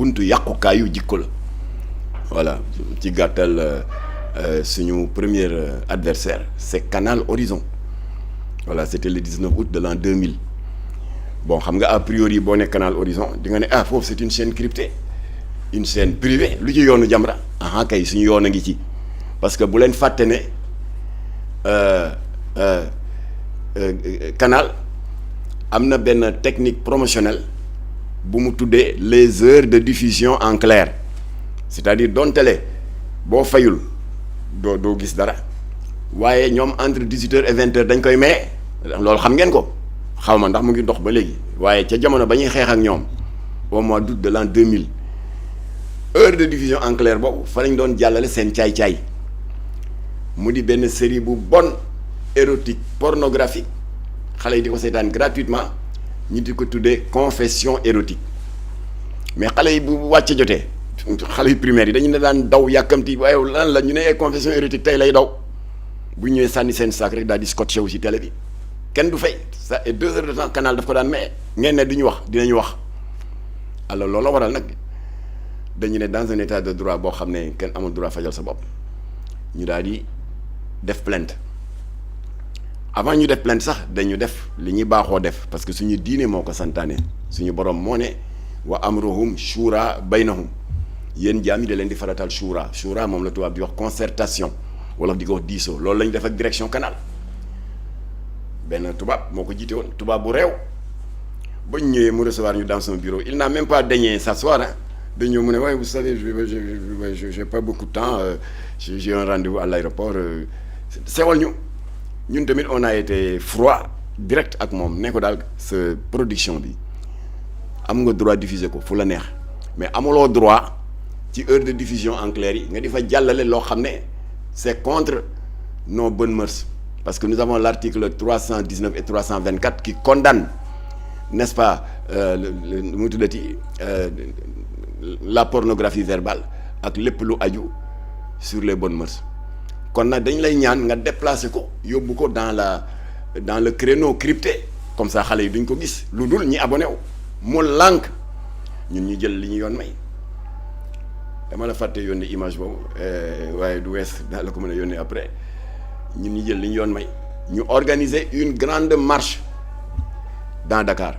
buntu yàqukaayu jikko la voilà ci gàttal suñu premier adversaire c'est Canal Horizon voilà c'était le 19 août de l'an 2000 bon xam nga a priori boo ne Canal Horizon di nga ne foofu c'est une chaîne cryptée une chaîne privée lu ci yoonu Jamra kay suñu yoon a ngi ci parce que bu leen fàtte ne Canal am na benn technique promotionnelle bu mu tuddee les heures de diffusion en clair c'est-à-dire doon télé boo fayul doo gis dara waaye ñoom entre 18h et 20h dañ koy maye loolu xam ngeen ko xaw ma ndax mu ngi dox ba léegi waaye ca jamono ba ñuy xeex ak ñoom au mois d'août de l'an 2000 heure de diffusion en clair boobu fa lañ doon jàllale seen caay-caay mu di benn série bu bon érotique pornographique xale yi di ko seetaan gratuitement ñu di ko tuddee confession érotique mais xale yi bu wàcce jotee xale yu primaire yi dañu ne daan daw yàkkamti waaye lan la ñu ne ay confession érotique tey lay daw bu ñëwee sànni seen sac rek daal di scotché wu ci télé bi kenn du fay ça et 2 heures de temps Canal daf ko daan mais ngeen ne duñu wax dinañu wax alors loolu waral nag dañu ne dans un état de droit boo xam ne kenn amul droit fajal sa bopp ñu daal di def plainte avant ñu def plainte sax dañu def li ñuy baaxoo def parce que suñu diine moo ko santaane suñu borom moo ne wa amruhum shura baynahum yéen jaam yi da leen di faratal shura moom la tubaab di wax concertation wala di ko wax diisoo loolu la ñu def ak direction Canal benn tubaab moo ko jiite woon tubaab bu réew ba ñu ñëwee mu recevoir ñu dans son bureau il n'a même pas daigné s'asseoir dañoo mu ne waaye vous savez j'ai pas beaucoup de temps j'ai un rendez-vous à l'aéroport sewal ñun tamit on a été froid direct ak moom ne ko daal sa production bi am nga droit diffuser ko fu la neex mais amuloo droit ci heure de diffusion en clair yi nga di fa jàllale loo xam ne c'est contre nos bonnes mœurs parce que nous avons l'article 319 et 324 qui condamne n'est-ce pas mu tuddati la pornographie verbale ak lépp lu aju sur les bonnes mœurs kon nag dañ lay ñaan nga déplacer ko yóbbu ko dans le créneau crypté comme ça xale yi duñ ko gis lu dul ñi abonné wu mu lànk ñun ñu jël li ñu yoon may dama la fàtte yónnee image boobu waaye du wees daa la ko mën a yónnee après ñun ñu jël li ñu yoon may ñu organiser une grande marche dans Dakar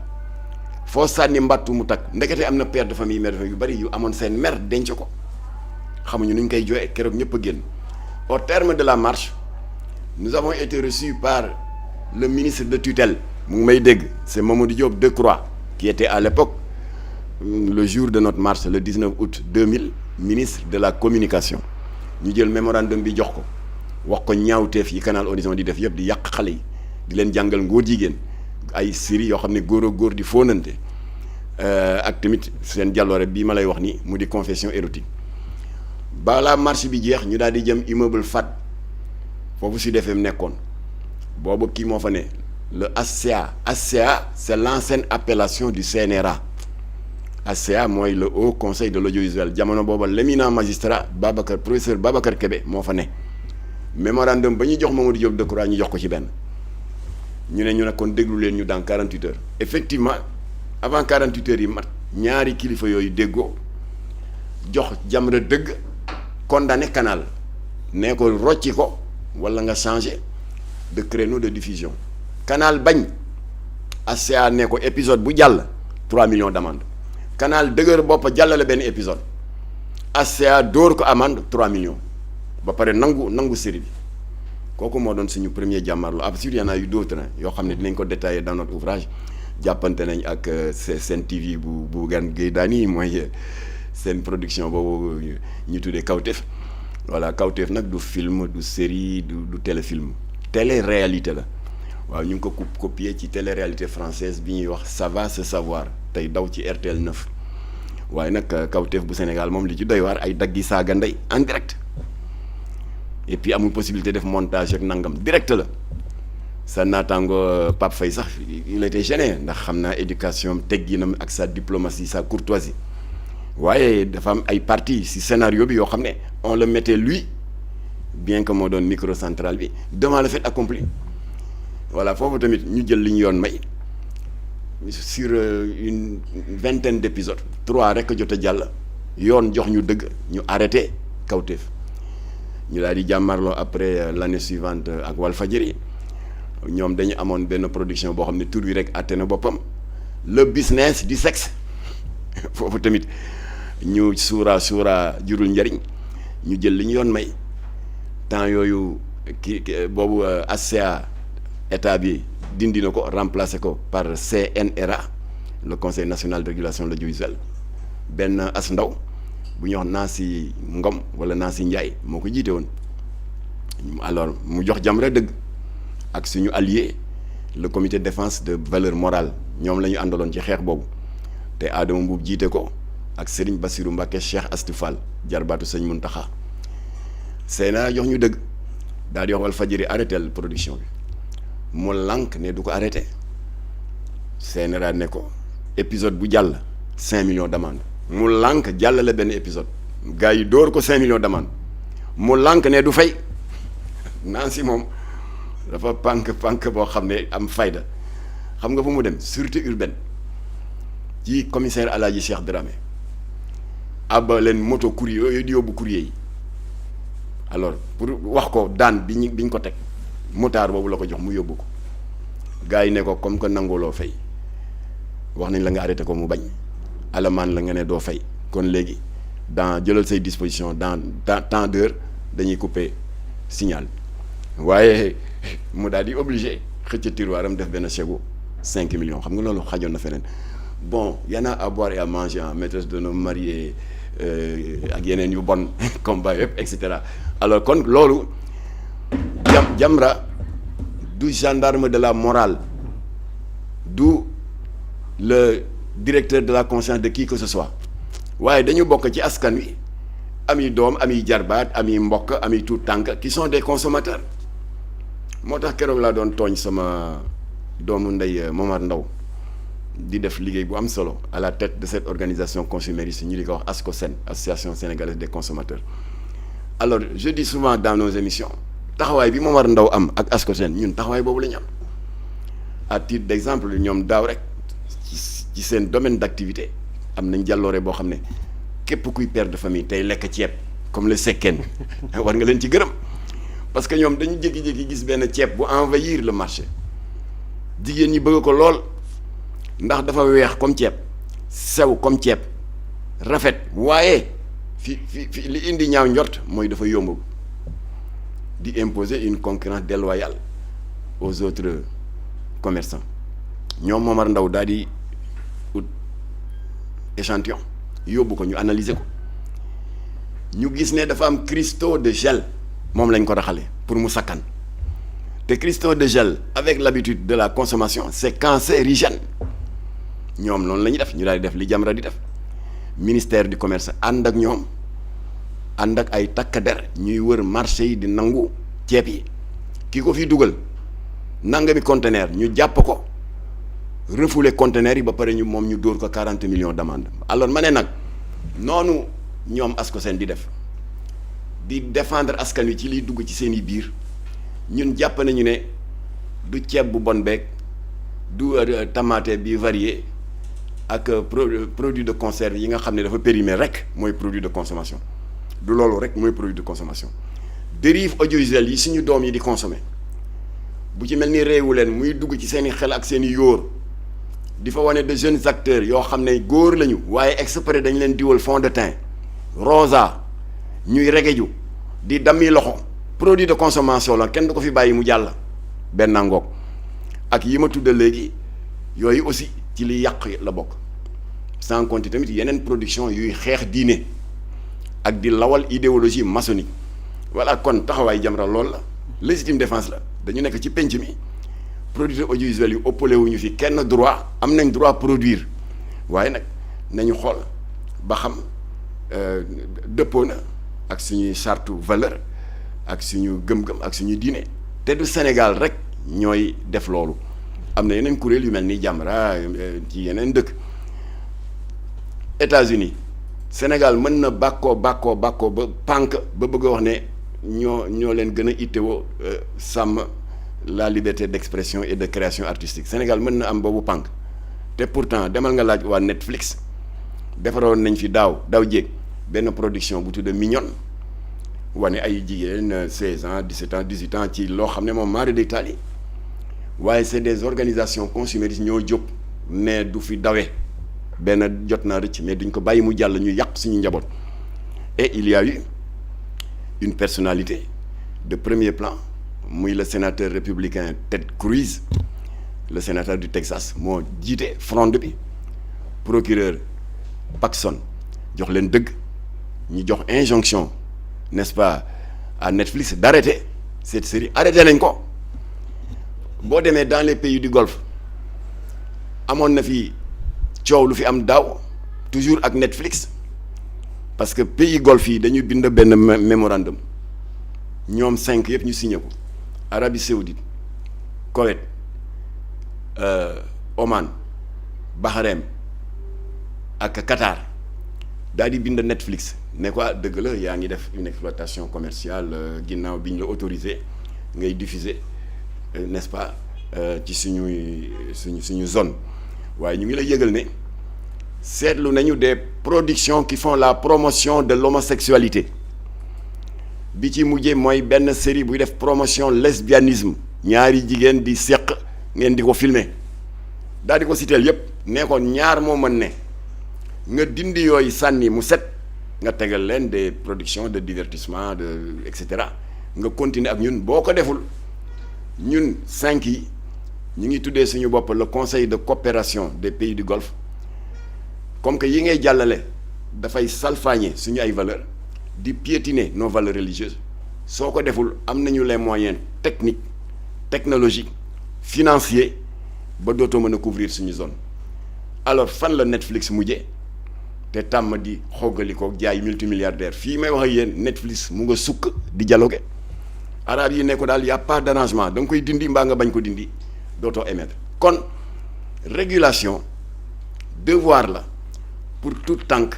foo sànni mbattu mu takk ndekete am na père de famille mère de famille yu bari yu amoon seen mère denc ko xamuñu nu ñu koy jooyee keroog ñëpp a génn au terme de la marche nous avons été reçus par le ministre de tutelle mu ngi may dégg c'est Mamadou Diop Decroix qui était à l'époque le jour de notre marche le 19 août 2000 ministre de la communication ñu jël mémorandum bi jox ko wax ko ñaawteef yi Canal Horizon di def yëpp di yàq xale yi di leen jàngal ngóor jigéen ay série yoo xam ne góor ak góor di fóonante ak tamit seen jàlloore bii ma lay wax ni mu di confession érotique balaa marche bi jeex ñu daal di jëm immeuble Fat foofu Sud FM nekkoon boobu kii moo fa ne le ACA c'est l'ancienne appellation du CNRA ACA mooy le Haut Conseil de l'audiovisuel jamono booba l'éminent magistrat professeur Babacar Kébé moo fa ne mémorandum ba ñu jox Mamadou Diop Decroix ñu jox ko ci benn ñu ne kon déglu leen ñu dans 48 heures effectivement avant 48 heures yi mat ñaari kilifa yooyu déggoo jox Jamra dëgg condamné Canal nee ko rocci ko wala nga changer de créneau de diffusion Canal bañ ACA nee ko épisode bu jàll 3 millions d'amende Canal dëgër bopp jàllale benn épisode ACA dóor ko amende 3 millions ba pare nangu série bi kooku moo doon suñu premier jàmmarloo absolument y en a eu d'autres yoo xam ne dinañ ko détailler dans notre ouvrage jàppante nañ ak Sen TV bu Bougane Gueye Dany mooy seen production boobu ñu tuddee Kawtef voilà Kawtef nag du film du série du téléfilm télé-réalité la waaw ñu ngi ko copier ci télé-réalité française bi ñuy wax Ça va se savoir tey daw ci RTL 9 waaye nag Kawtef bu Sénégal moom li ci doy waar ay daggi saaga ndey en direct et puis amul possibilité def montage ak nangam direct la sa naataango Pape Faye sax il était gêné ndax xam naa éducation tegginam ak sa diplomatie sa courtoisie waaye dafa am ay parties ci scénario bi yoo xam ne on le mettait lui bien que moo doon micro central bi devant le fait accompli voilà foofu tamit ñu jël li ñu yoon may sur une vingtaine d'épisodes 3 rek jot a jàll yoon jox ñu dëgg ñu arrêté Kawtef ñu daal di jàmmarloo après l'année suivante ak Walfadjri ñoom dañu amoon benn production boo xam ne tur bi rek àtte na boppam le business du sexe foofu tamit ñu suuraa jurul njariñ ñu jël li ñu yoon may temps yooyu boobu ACA état bi dindi na ko remplacé ko par CNRA le conseil national de régulation de l'audiovisuel benn as ndaw bu ñuy wax Nancy Ngom wala Nancy Ndiaye moo ko jiite woon alors mu jox Jamra dëgg ak suñu allié le comité de défense de valeur morale ñoom la ñu àndaloon ci xeex boobu te Adama Mbuub jiite ko ak Serigne Bassirou Mbacké Cheikh Astou Fall jarbaatu sëñ Muntaxa Seyna jox ñu dëgg daal di wax Walfadjri arrêté la production bi mu lànk ne du ko arrêté CNRA ne ko épisode bu jàll 5 millions d'amende mu lànk jàllale benn épisode gars yi dóor ko 5 millions d'amende mu lànk ne du fay Nancy moom dafa pànk boo xam ne am fayda xam nga fu mu dem sûreté urbaine ci commissaire Alaaji Cheikh Dramé abba leen moto courrier yooyu di yóbbu courrier yi alors pour wax ko daan bi ñu ko teg motard boobu la ko jox mu yóbbu ko gars yi ne ko comme que nanguloo fay wax nañ la nga arrêté ko mu bañ alamaan la nga ne doo fay kon léegi dans jëlal say disposition dans temps d'heure dañuy couper signal waaye mu daal di obligé xëcc tiroiram def benn chèque 5 millions xam nga loolu xajoon na feneen bon y en a à boire et à manger en maîtresse d'un homme marié ak yeneen yu bon combat yëpp et cetera alors kon loolu Jamra du gendarme de la morale du le directeur de la conscience de qui que ce soit waaye dañu bokk ci askan wi ami doom ami jarbaat ami mbokk ami tout tànk qui sont des consommateurs moo tax keroog laa doon tooñ sama doomu ndey Momar Ndaw di def liggéey bu am solo à la tête de cette organisation consumériste ñu di ko wax ASCOSEN association sénégalaise des consommateurs alors je dis souvent dans nos émissions taxawaay bi Momar Ndaw am ak ASCOSEN ñun taxawaay boobu la ñu am à titre d'exemple ñoom daaw rek ci seen domaine d'activité am nañ jàlloore boo xam ne képp kuy père de famille tey lekk ceeb comme le sekkeen war nga leen ci gërëm parce que ñoom dañu jékki-jékki gis benn ceeb bu envahir le marché jigéen ñi bëgg ko lool ndax dafa weex comme ceeb sew comme ceeb rafet waaye fi li indi ñaaw njort mooy dafa yomb di imposer une concurrence déloyale aux autres commerçants ñoom Momar Ndaw daal di ut échantillon yóbbu ko ñu analyser ko ñu gis ne dafa am cristaux de gel moom lañ ko raxale pour mu sakkan te cristaux de gel avec l'habitude de la consommation c'est cancérigène ñoom loolu la ñuy def ñu daal di def li Jamra di def ministère du commerce ànd ak ñoom ànd ak ay takk der ñuy wër marché yi di nangu ceeb yi ki ko fi dugal nangami conteneur ñu jàpp ko refoulé conteneur yi ba pare ñu moom ñu dóor ko 40 millions d'amende alors ma ne nag noonu ñoom ASCOSEN di def di défendre askan wi ci liy dugg ci seen i biir ñun jàpp nañu ne du ceeb bu bon beeg du tomate bi varié ak produit de conserve yi nga xam ne dafa périmé rek mooy produit de consommation du loolu rek mooy produit de consommation dérive audiovisuelle yi suñu doom yi di consommer bu ci mel ni réewu leen muy dugg ci seen i xel ak seen i yóor di fa wane de jeunes acteurs yoo xam ne góor lañu waaye exprès dañ leen diwal fond de teint rosa ñuy regeju di dammi loxo produit de consommation la kenn du ko fi bàyyi mu jàll benn ngoog ak yi ma tudda léegi yooyu aussi ci li yàq la bokk sans compter tamit yeneen production yuy xeex diine ak di lawal idéologie maçonnique voilà kon taxawaay Jamra lool la légitime défense la dañu nekk ci penc mi producteurs audiovisuels yu ëppale wuñu fi kenn droit am nañ droit produire waaye nag nañu xool ba xam dëppoo na ak suñuy charte valeur ak suñu gëm-gëm ak suñu diine te du Sénégal rek ñooy def loolu am na yeneen kuréel yu mel ni Jamra ci yeneen dëkk États-Unis Sénégal mën na bàkkoo ba pànk ba bëgg a wax ne ñoo leen gën a ittewoo sàmm la liberté d'expression et de création artistique Sénégal mën na am boobu pànk te pourtant demal nga laaj waa Netflix defaroon nañ fi daaw jéeg benn production bu tudd Mignonne wane ay jigéen 16 ans 17 ans 18 ans ci loo xam ne moom mari d'Italie waaye c'est des organisations consuméristes ñoo jóg ne du fi dawe benn jot naa rëcc mais duñ ko bàyyi mu jàll ñu yàq suñu njaboot. Et il y a eu une personnalité de premier plan muy le sénateur républicain Ted Cruz, le sénateur du Texas moo jiite fronde bi procureur Paxson jox leen dëgg ñu jox injonction n'est-ce pas à Netflix d'arrêter cette série arrêté nañ ko. boo demee dans les pays du Golfe amoon na fi coow lu fi am daaw toujours ak Netflix parce que pays Golfe yi dañuy bind benn mémorandum ñoom 5 yëpp ñu signé ko Arabie Saoudite Koweït Oman Bahreïn ak Qatar daal di bind Netflix ne quoi dëgg la yaa ngi def une exploitation commerciale ginnaaw bi ñu la autorisé ngay diffuser n'est-ce pas ci suñu zone waaye ñu ngi lay yëgal ne seetlu nañu des productions qui font la promotion de l'homosexualité bi ci mujjee mooy benn série buy def promotion lesbianisme ñaari jigéen di seq ngeen di ko filmer daal di ko citeel yépp ne ko ñaar moo mën ne nga dindi yooyu sànni mu set nga tegal leen des productions de divertissement de et cetera nga continuer ak ñun boo ko deful ñun 5 yi ñu ngi tuddee suñu bopp le conseil de coopération des pays du Golfe comme que yi ngay jàllale dafay salfaañe suñu ay valeurs di piétiner nos valeurs religieuses soo ko deful am nañu les moyens techniques technologiques financiers ba dootoo mën a couvrir suñu zone. alors fan la Netflix mujjee te tàmm di xoggali ko jaay multimilliardaire fii may wax ak yéen Netflix mu nga sukk di dialoguer arabe yi ne ko daal y a pas d'arrangement da nga koy dindi mbaa nga bañ ko dindi dootoo émettre kon régulation devoir la pour tout tànk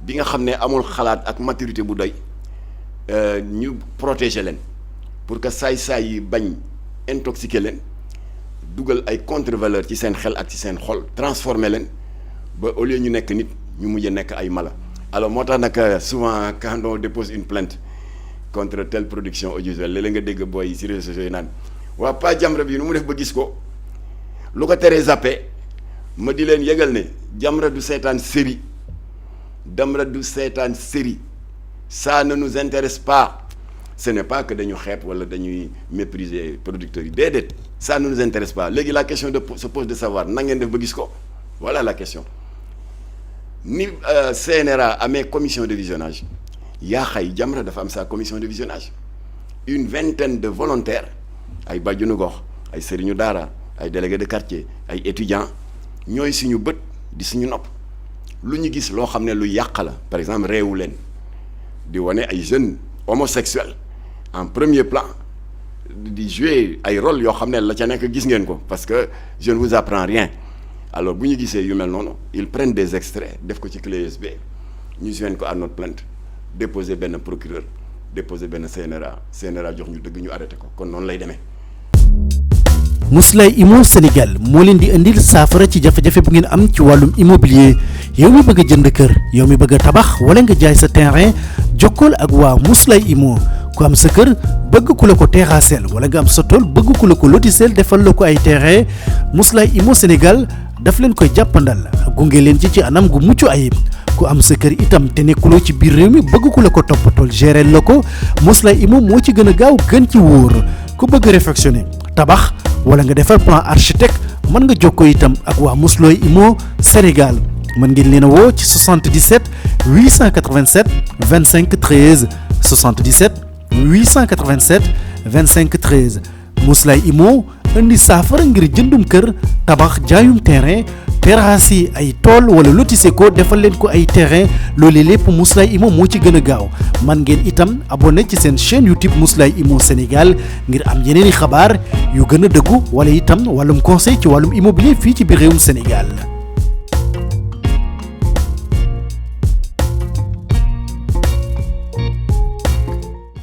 bi nga xam ne amul xalaat ak maturité bu doy ñu protéger leen pour que saay-saay yi bañ intoxiquer leen dugal ay contre-valeurs ci seen xel ak ci seen xol transformer leen ba au lieu ñu nekk nit ñu mujj nekk ay mala. alors moo tax nag souvent quand on dépose une plainte contre telle production audiovisuelle léeg-léeg nga dégg booy ci réseaux sociaux yi naan waa Pa Jamra bi nu mu def ba gis ko lu ko teree zappé ma di leen yëgal ne Jamra du seetaan série Jamra du seetaan série ça ne nous intéresse pas ce n'est pas que dañu xeeb wala dañuy mépriser producteurs yi déedéet ça ne nous intéresse pas léegi la question se pose de savoir na ngeen def ba gis ko voilà la question ni CNRA amee commission de visionnage yaa xay Jamra dafa am sa commission de visionnage une vingtaine de volontaires ay bàjjenu gox ay sëriñu daara ay délégués de quartier ay étudiants ñooy suñu bët di suñu nopp lu ñu gis loo xam ne lu yàq la par exemple réewu leen di wane ay jeunes homosexuels en premier plan di jouer ay rôle yoo xam ne la ca nekk gis ngeen ko parce que je ne vous apprends rien alors bu ñu gisee yu mel noonu ils prennent des extraits def ko ci clé USB ñu joindre ko à notre plainte déposer benn procureur déposer benn CNRA jox ñu dëgg ñu arrêté ko kon noonu lay demee. Mously Immo Sénégal moo leen di indil saafara ci jafe-jafe bu ngeen am ci wàllum immobilier yow mi bëgg a jënd kër yow mi bëgg a tabax wala nga jaay sa terrain jokkool ak waa Mously Immo ku am sa kër bëgg ku la ko terrassel wala nga am sa tool bëgg ku la ko lotisel defal la ko ay terrain Mously Immo Sénégal daf leen koy jàppandal gunge leen ci anam gu mucc ayib ku am sa kër itam te nekkuloo ci biir réew mi bëgg ku la ko toppatool gérer la ko Mously Immo moo ci gën a gaaw gën ci wóor ku bëgg réfectionner tabax wala nga defar plan architecte mën nga jokkoo itam ak waa Mously Immo Sénégal mën ngeen leen a woo ci 77 887 25 13 77 887 25 13 Mously Immo indi saafara ngir jëndum kër tabax jaayum terrain terrasse yi ay tool wala lotissé ko defal leen ko ay terrain loolu lépp Mously Immo moo ci gën a gaaw man ngeen itam abonné ci seen chaîne YouTube Mously Immo Sénégal ngir am yeneeni xabaar yu gën a dëggu wala itam wàllum conseil ci wàllum immobilier fii ci biir réewum Sénégal